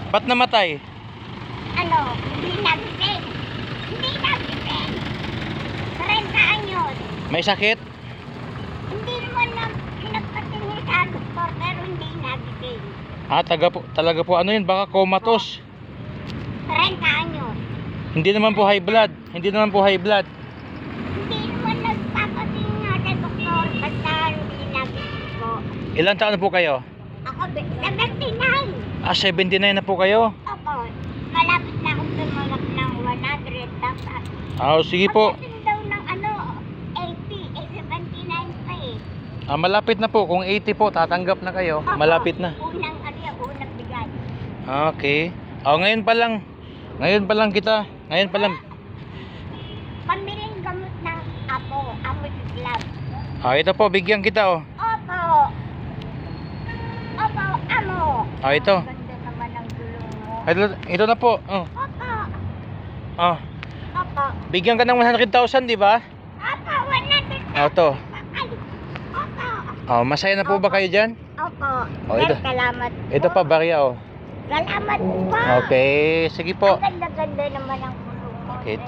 Ba't namatay? Ano, hindi nagising. Hindi nagising. 30 anyos. May sakit? Hindi naman na pinagpatingin sa doktor pero hindi nagising. Ah, talaga po ano yun? Baka comatose. 30 anyos. Hindi naman po high blood. Hindi naman po high blood. Hindi naman nagpapatingin nga sa doktor basta hindi nagising po. Ilang taon na po kayo? Ako, 79. Ah, 79 na po kayo. Opo, malapit na akong tumalak ng 100 dapat. Ah, sige po. Pagdating daw ng ano, 80, 79 pa eh. Ah, malapit na po. Kung 80 po, tatanggap na kayo. Opo, Malapit na. Unang bigay. Okay. Oh, ngayon pa lang. Ngayon pa lang kita. Ngayon pa lang. Pambiling gamot ng apo, Amoxicillin. Ah, ito po, bigyan kita oh. Opo. Opo, amo. Ah, ito. Ganda naman ang gulong mo. Ito na po. Oh. Opo. Oh. Opo. Bigyan ka ng 100,000, di ba? Opo, 100. Oh, ito. Ay, opo. Oh, masaya na po ba kayo diyan? Opo. Oh, ito. Salamat po. Ito pa, barya oh. Salamat po. Okay, sige po. Ang ganda-ganda naman ang gulong mo. Okay,